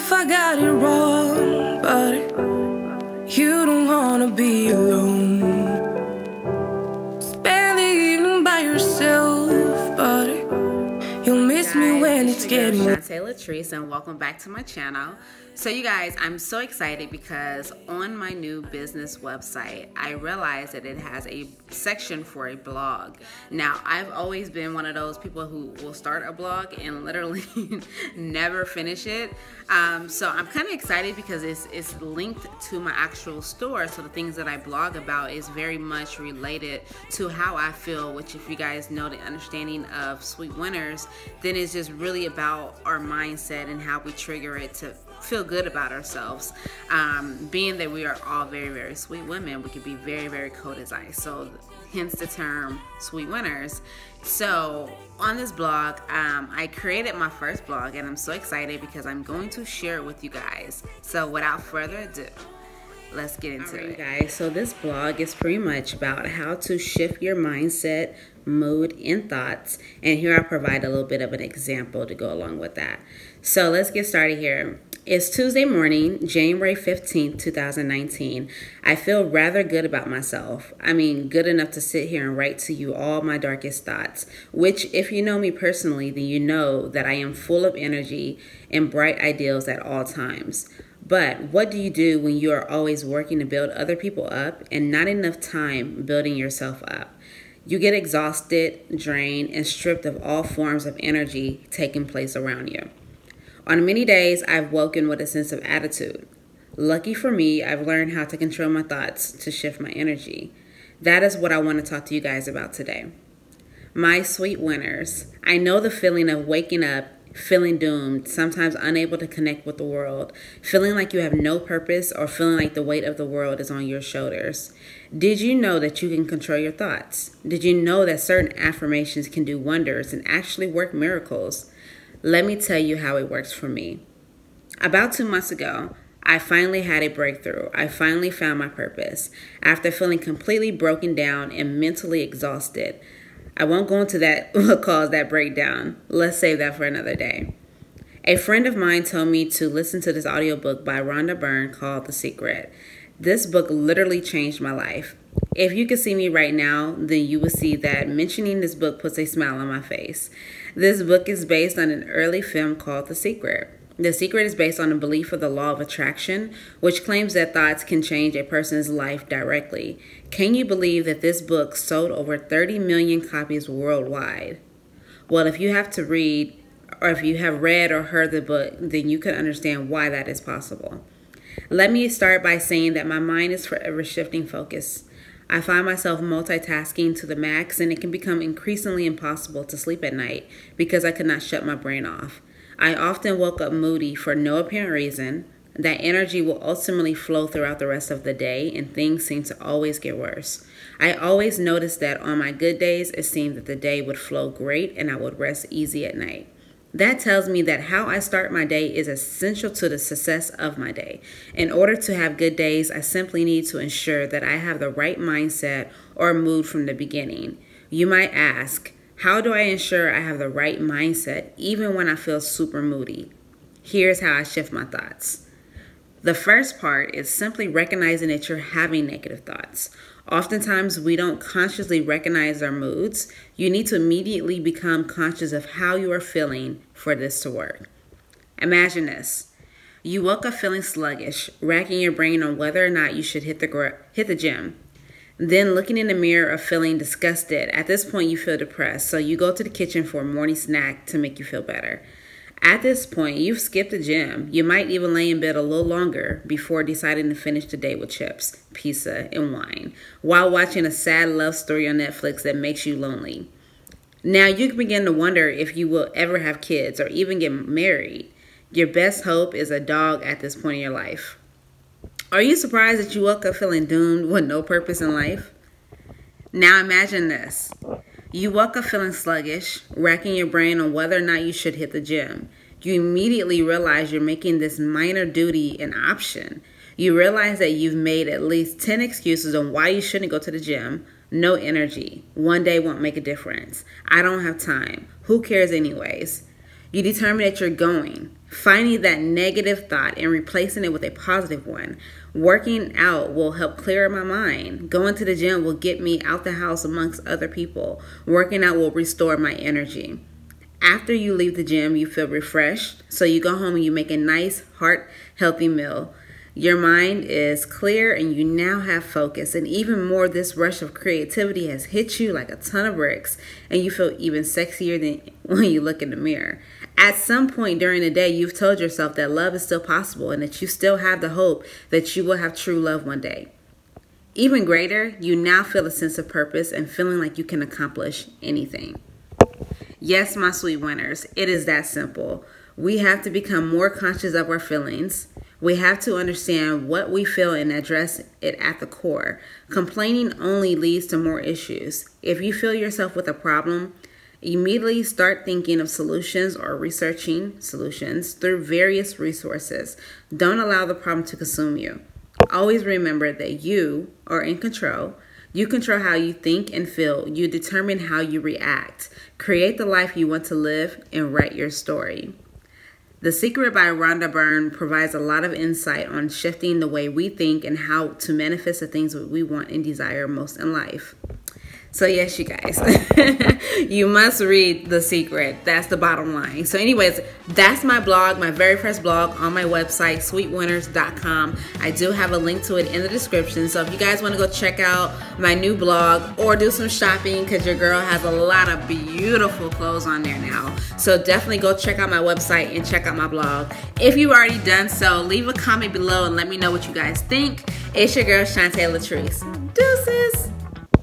if I got it wrong, but you don't wanna be alone. Spend the evening by yourself, but you'll miss me when it's getting Shantaelatrese, and welcome back to my channel. So you guys, I'm so excited because on my new business website, I realized that it has a section for a blog. Now, I've always been one of those people who will start a blog and literally never finish it. So I'm kind of excited because it's linked to my actual store. So the things that I blog about is very much related to how I feel, which if you guys know the understanding of Sweet Winners, then it's just really about our mindset and how we trigger it to feel good about ourselves. Being that we are all very, very sweet women, we can be very, very cold as ice. So hence the term Sweet Winners. So on this blog, I created my first blog, and I'm so excited because I'm going to share it with you guys. So without further ado, let's get into it, guys. So this blog is pretty much about how to shift your mindset, mood, and thoughts. And here I provide a little bit of an example to go along with that. So let's get started here. It's Tuesday morning, January 15th, 2019. I feel rather good about myself. I mean, good enough to sit here and write to you all my darkest thoughts, which if you know me personally, then you know that I am full of energy and bright ideals at all times. But what do you do when you are always working to build other people up and not enough time building yourself up? You get exhausted, drained, and stripped of all forms of energy taking place around you. On many days, I've woken with a sense of attitude. Lucky for me, I've learned how to control my thoughts to shift my energy. That is what I want to talk to you guys about today. My sweet winners, I know the feeling of waking up, feeling doomed, sometimes unable to connect with the world, feeling like you have no purpose, or feeling like the weight of the world is on your shoulders. Did you know that you can control your thoughts? Did you know that certain affirmations can do wonders and actually work miracles? Let me tell you how it works for me. About 2 months ago, I finally had a breakthrough. I finally found my purpose. After feeling completely broken down and mentally exhausted, I won't go into what caused that breakdown. Let's save that for another day. A friend of mine told me to listen to this audiobook by Rhonda Byrne called The Secret. This book literally changed my life. If you could see me right now, then you would see that mentioning this book puts a smile on my face. This book is based on an early film called The Secret. The Secret is based on the belief of the law of attraction, which claims that thoughts can change a person's life directly. Can you believe that this book sold over 30 million copies worldwide? Well, if you have read or heard the book, then you can understand why that is possible. Let me start by saying that my mind is forever shifting focus. I find myself multitasking to the max, and it can become increasingly impossible to sleep at night because I could not shut my brain off. I often woke up moody for no apparent reason. That energy will ultimately flow throughout the rest of the day, and things seem to always get worse. I always noticed that on my good days, it seemed that the day would flow great and I would rest easy at night. That tells me that how I start my day is essential to the success of my day. In order to have good days, I simply need to ensure that I have the right mindset or mood from the beginning. You might ask, how do I ensure I have the right mindset even when I feel super moody? Here's how I shift my thoughts. The first part is simply recognizing that you're having negative thoughts. Oftentimes, we don't consciously recognize our moods. You need to immediately become conscious of how you are feeling for this to work. Imagine this. You woke up feeling sluggish, racking your brain on whether or not you should hit the gym. Then looking in the mirror of feeling disgusted. At this point, you feel depressed, so you go to the kitchen for a morning snack to make you feel better. At this point, you've skipped the gym. You might even lay in bed a little longer before deciding to finish the day with chips, pizza, and wine, while watching a sad love story on Netflix that makes you lonely. Now, you can begin to wonder if you will ever have kids or even get married. Your best hope is a dog at this point in your life. Are you surprised that you woke up feeling doomed with no purpose in life? Now imagine this. You woke up feeling sluggish, racking your brain on whether or not you should hit the gym. You immediately realize you're making this minor duty an option. You realize that you've made at least 10 excuses on why you shouldn't go to the gym. No energy. One day won't make a difference. I don't have time. Who cares anyways? You determine that you're going. finding that negative thought and replacing it with a positive one. Working out will help clear my mind. Going to the gym will get me out the house amongst other people. Working out will restore my energy. After you leave the gym, you feel refreshed, so you go home and you make a nice, heart-healthy meal. Your mind is clear and you now have focus. And even more, this rush of creativity has hit you like a ton of bricks, and you feel even sexier than when you look in the mirror. At some point during the day, you've told yourself that love is still possible and that you still have the hope that you will have true love one day. Even greater, you now feel a sense of purpose and feeling like you can accomplish anything. Yes, my sweet winners, it is that simple. We have to become more conscious of our feelings. We have to understand what we feel and address it at the core. Complaining only leads to more issues. If you feel yourself with a problem, immediately start thinking of solutions or researching solutions through various resources. Don't allow the problem to consume you. Always remember that you are in control. You control how you think and feel. You determine how you react. Create the life you want to live and write your story. The Secret by Rhonda Byrne provides a lot of insight on shifting the way we think and how to manifest the things that we want and desire most in life. So yes, you guys, you must read The Secret. That's the bottom line. So anyways, that's my blog, my very first blog on my website, sweetwinners.com. I do have a link to it in the description. So if you guys want to go check out my new blog or do some shopping, because your girl has a lot of beautiful clothes on there now. So definitely go check out my website and check out my blog. If you've already done so, leave a comment below and let me know what you guys think. It's your girl, Shantaelatrese. Deuces.